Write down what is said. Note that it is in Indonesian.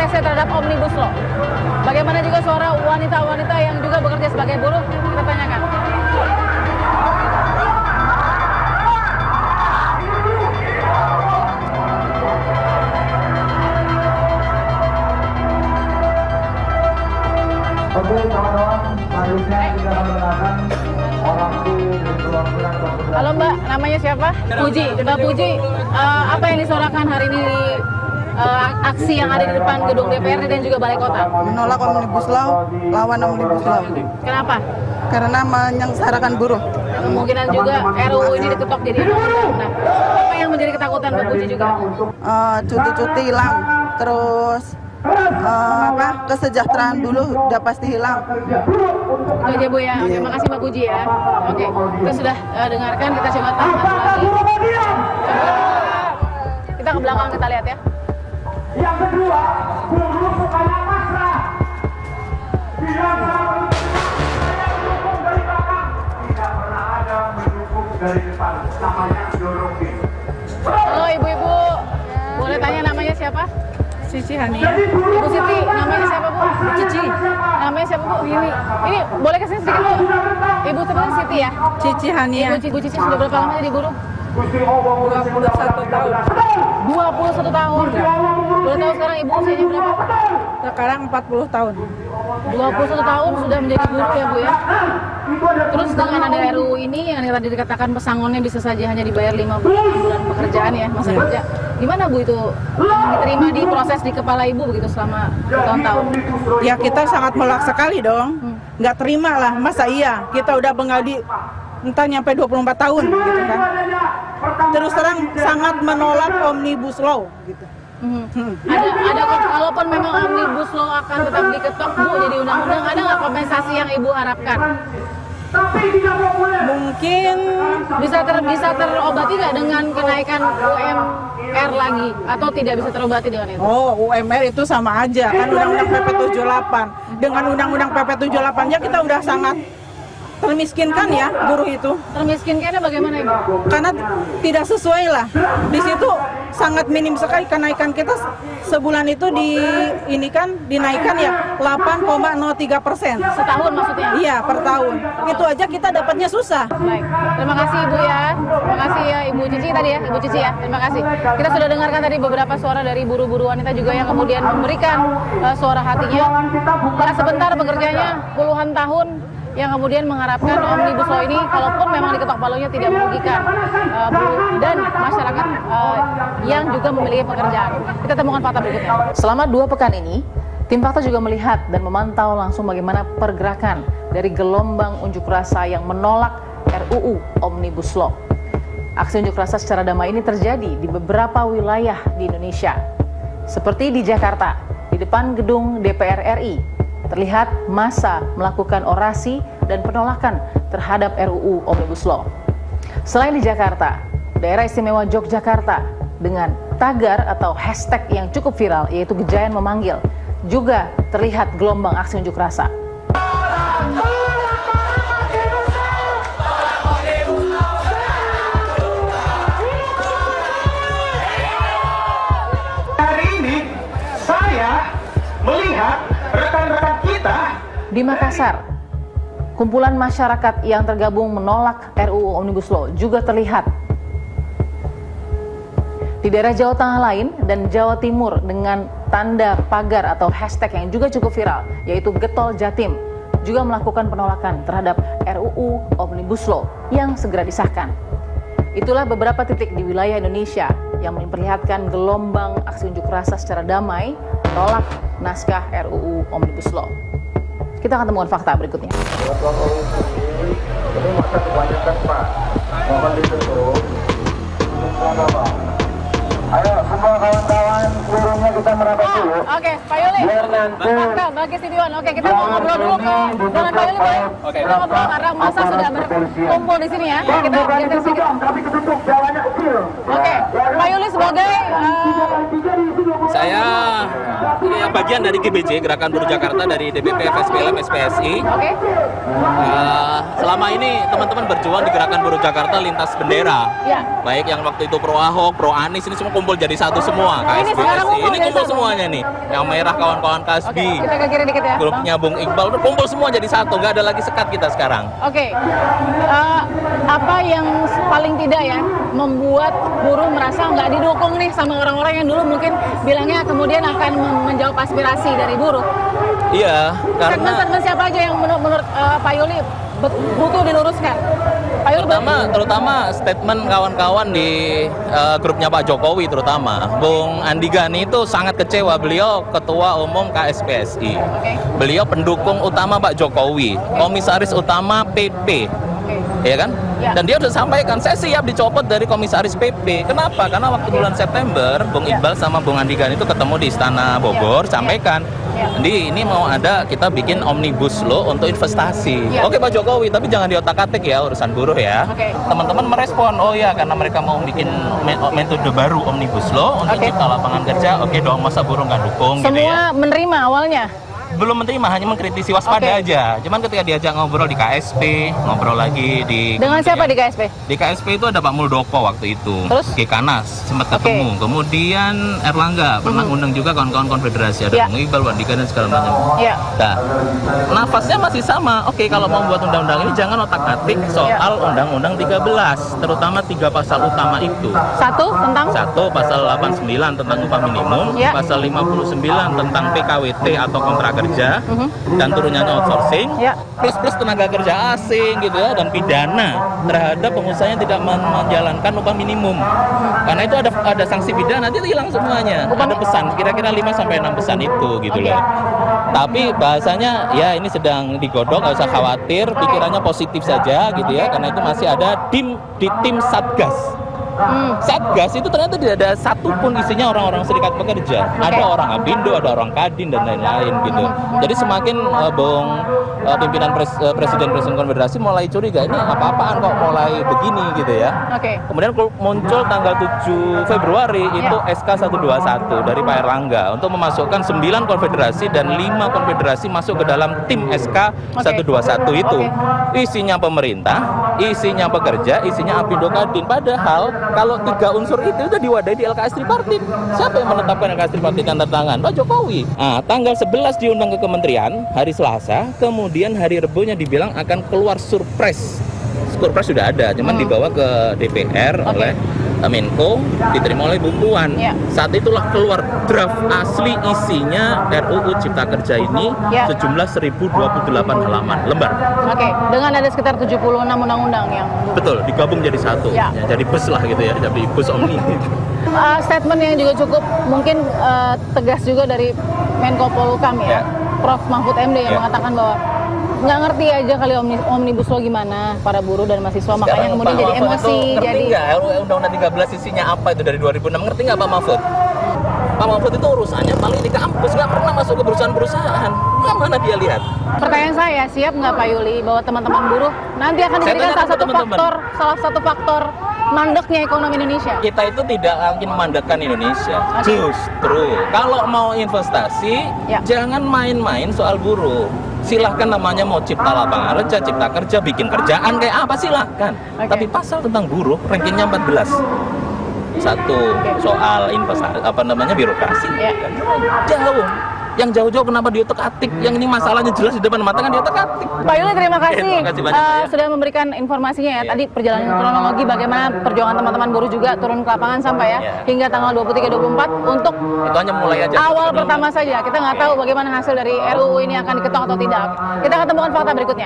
protesnya terhadap Omnibus Law. Bagaimana juga suara wanita-wanita yang juga bekerja sebagai buruh? Kita tanyakan. Oke, kawan-kawan, selanjutnya kita akan mendengarkan orasi dari perwakilan. Halo Mbak, namanya siapa? Puji. Mbak Puji, apa yang disuarakan hari ini di aksi yang ada di depan gedung DPRD dan juga Balai Kota? Menolak Omnibus Law, lawan Omnibus Law. Kenapa? Karena menyengsarakan buruh. Kemungkinan juga RUU ini diketok jadi undang-undang. Nah, apa yang menjadi ketakutan Mbak Puji juga? Cuti-cuti hilang, terus kesejahteraan dulu udah pasti hilang. Itu aja Bu ya. Oke, makasih Mbak Puji ya. Oke, kita sudah dengarkan, kita coba tanya lagi. Kita ke belakang kita lihat ya. Yang kedua, buruh bukannya pasrah. Mendukung dari belakang, tidak pernah ada mendukung dari depan. Namanya dorongin. Halo ibu-ibu, boleh tanya namanya siapa? Cici Hani. Ibu Siti, namanya siapa Bu? Cici. Namanya siapa Bu? Ini boleh kesini sedikit Bu? Ibu sebenarnya Siti ya? Cici Hani. Ibu Cici sudah berapa lama jadi buruh? 21 tahun. 21 tahun. Boleh tahu sekarang ibu usianya berapa? Sekarang 40 tahun. 21 tahun sudah menjadi buruh ya Bu ya? Terus dengan ada RUU ini yang tadi dikatakan pesangonnya bisa saja hanya dibayar 5 bulan pekerjaan ya, masa kerja. Gimana Bu itu diterima di proses di kepala ibu begitu selama tahun-tahun? Ya kita sangat melak sekali dong. Nggak terima lah, masa iya kita udah mengabdi entah nyampe 24 tahun gitu kan. Terus terang sangat menolak Omnibus Law gitu. Ada kalaupun memang Omnibus Law akan tetap diketok Bu jadi undang-undang, ada nggak kompensasi yang ibu harapkan? Mungkin Bisa terobati nggak dengan kenaikan UMR lagi atau tidak bisa terobati dengan itu? UMR itu sama aja kan Undang-Undang PP 78. Dengan Undang-Undang PP 78 nya kita udah sangat termiskinkan ya buruh itu. Termiskinkannya bagaimana Ibu? Karena tidak sesuai lah. Di situ sangat minim sekali kenaikan kita sebulan itu dinaikkan ya 8,03%. Setahun maksudnya? Iya, per tahun. Itu aja kita dapatnya susah. Baik, terima kasih Ibu ya. Terima kasih ya Ibu Cici tadi ya, Ibu Cici ya. Terima kasih. Kita sudah dengarkan tadi beberapa suara dari buruh-buruh wanita juga yang kemudian memberikan suara hatinya. Karena sebentar bekerjanya puluhan tahun, yang kemudian mengharapkan Omnibus Law ini kalaupun memang diketok palunya tidak merugikan buruh dan masyarakat yang juga memiliki pekerjaan. Kita temukan fakta berikutnya. Selama 2 pekan ini, tim Fakta juga melihat dan memantau langsung bagaimana pergerakan dari gelombang unjuk rasa yang menolak RUU Omnibus Law. Aksi unjuk rasa secara damai ini terjadi di beberapa wilayah di Indonesia. Seperti di Jakarta, di depan gedung DPR RI, terlihat massa melakukan orasi dan penolakan terhadap RUU Omnibus Law. Selain di Jakarta, daerah istimewa Yogyakarta dengan tagar atau hashtag yang cukup viral yaitu Gejayan Memanggil juga terlihat gelombang aksi unjuk rasa. Hari ini saya melihat rekan-rekan kita Di Makassar, kumpulan masyarakat yang tergabung menolak RUU Omnibus Law juga terlihat. Di daerah Jawa Tengah lain dan Jawa Timur dengan tanda pagar atau hashtag yang juga cukup viral, yaitu Getol Jatim, juga melakukan penolakan terhadap RUU Omnibus Law yang segera disahkan. Itulah beberapa titik di wilayah Indonesia yang memperlihatkan gelombang aksi unjuk rasa secara damai menolak naskah RUU Omnibus Law. Kita akan temukan fakta berikutnya. Ini masa kebanyakan Pak, mohon ditutup. Ayo semua kawan-kawan seluruhnya kita merapat dulu. Oke, Pak Yuli. Biar nanti Bagi Sidioan. Oke, kita mau ngobrol dulu dengan Pak Yuli, boleh? Kita ngobrol karena masa sudah berkumpul di sini ya. Kita geser sedikit. tapi ketutup jalannya kecil. Oke, Pak Yuli sebagai Saya bagian dari GBJ, Gerakan Buruh Jakarta, dari DPP, FSPLM, SPSI. Oke. Selama ini teman-teman berjuang di Gerakan Buruh Jakarta lintas bendera. Ya. Baik yang waktu itu pro Ahok, pro Anies, ini semua kumpul jadi satu semua. Ini sekarang KSBSI, kumpul ini jadi kumpul satu. semuanya nih. Yang merah kawan-kawan Oke, Kasbi. kita ke kiri dikit ya. Bang. Grupnya Bung Iqbal, udah kumpul semua jadi satu, nggak ada lagi sekat kita sekarang. Oke. Apa yang paling tidak ya membuat buruh merasa nggak didukung nih sama orang-orang yang dulu mungkin bilangnya kemudian akan menjawab aspirasi dari buruh? Iya, karena Segmen-segmen siapa aja yang menurut Pak Yuli butuh diluruskan? Pak Yuli terutama statement kawan-kawan di grupnya Pak Jokowi, terutama Bung Andi Gani itu sangat kecewa. Beliau ketua umum KSPSI, Oke. beliau pendukung utama Pak Jokowi, komisaris utama PP. Ya kan? Ya. Dan dia sudah sampaikan, saya siap dicopot dari komisaris PP. Kenapa? Karena waktu bulan September, Bung Ya. Iqbal sama Bung Andi Gani itu ketemu di Istana Bogor, Ya. sampaikan, Ya. ini mau ada, kita bikin omnibus law untuk investasi. Ya. Oke Pak Jokowi, tapi jangan diotak-atik ya urusan buruh ya. Oke. Teman-teman merespon, oh ya karena mereka mau bikin metode baru omnibus law untuk Oke. cipta lapangan kerja. Oke dong, masa buruh nggak dukung gitu ya? semua menerima awalnya. Belum menerima, hanya mengkritisi, waspada Oke. aja. Cuman ketika diajak ngobrol di KSP, ngobrol lagi di Dengan siapa di KSP? di KSP itu ada Pak Muldoko waktu itu, Terus? Gekanas sempat Oke. ketemu. Kemudian Erlangga pernah undang juga kawan-kawan konfederasi, ada Ya. Bung Iqbal, Pak Dika dan segala macam. Ya. Nah, nafasnya masih sama. Oke, kalau mau buat undang-undang ini jangan otak-atik soal Undang-Undang 13, terutama 3 pasal utama itu. Satu tentang Satu, pasal 89 tentang upah minimum, Ya. pasal 59 tentang PKWT atau kontrak kerja, dan turunnya outsourcing, Ya. plus tenaga kerja asing gitu ya, dan pidana terhadap pengusaha yang tidak menjalankan upah minimum. Karena itu ada sanksi pidana, nanti hilang semuanya. Ada pesan, kira-kira 5-6 pesan itu gitu Oke. loh. Tapi bahasanya ya ini sedang digodok, nggak usah khawatir, pikirannya positif saja gitu ya, karena itu masih ada di tim Satgas. Satgas itu ternyata tidak ada satupun isinya orang-orang serikat pekerja. Ada orang Apindo, ada orang Kadin dan lain-lain gitu. Jadi semakin pimpinan Presiden Konfederasi mulai curiga, ini apa-apaan kok mulai begini gitu ya. Oke. Kemudian muncul tanggal 7 Februari itu SK 121 dari Pak Erlangga untuk memasukkan 9 konfederasi dan 5 konfederasi masuk ke dalam tim SK 121 itu. Isinya pemerintah, isinya pekerja, isinya Apindo Kadin. Padahal kalau 3 unsur itu sudah diwadahi di LKS tripartit. Siapa yang menetapkan LKS tripartit tanda tangan? Pak Jokowi. Nah, tanggal 11 diundang ke kementerian hari Selasa, kemudian hari Rebunya dibilang akan keluar surprise. Surprise sudah ada, cuman dibawa ke DPR oleh Menko, diterima oleh Bu Puan. Ya. Saat itulah keluar draft asli isinya RUU Cipta Kerja ini sejumlah 1028 halaman lembar. Oke, dengan ada sekitar 76 undang-undang yang Betul, digabung jadi satu. Ya. Ya, jadi bus lah gitu ya, jadi bus omni. statement yang juga cukup mungkin tegas juga dari Menko Polhukam ya, Prof. Mahfud MD yang mengatakan bahwa nggak ngerti aja kali omnibus law gimana para buruh dan mahasiswa, makanya kemudian jadi emosi. Ngerti nggak Undang-Undang 13 isinya apa itu dari 2006? Ngerti nggak Pak Mahfud? Pak Mahfud itu urusannya paling di kampus, nggak pernah masuk ke perusahaan-perusahaan. Mana dia lihat? Pertanyaan saya, siap nggak Pak Yuli bahwa teman-teman buruh nanti akan Saya dijadikan tanya ke salah satu faktor mandeknya ekonomi Indonesia? Kita itu tidak ingin memandekkan Indonesia. Justru kalau mau investasi, jangan main-main soal buruh. Silahkan, namanya mau cipta lapangan kerja, cipta kerja, bikin kerjaan kayak apa silahkan. Tapi pasal tentang buruh rankingnya 14. Satu soal investasi, birokrasi. Jauh. Yang jauh-jauh kenapa diotak-atik? Yang ini masalahnya jelas di depan mata kan diotak-atik. Pak Yuli, terima kasih, Terima kasih banyak, Pak, ya. sudah memberikan informasinya ya. Tadi perjalanan kronologi bagaimana perjuangan teman-teman buruh juga turun ke lapangan sampai hingga tanggal 23-24 untuk itu hanya mulai aja. Awal pertama saja. Kita nggak tahu bagaimana hasil dari RUU ini akan diketok atau tidak. Kita akan temukan fakta berikutnya.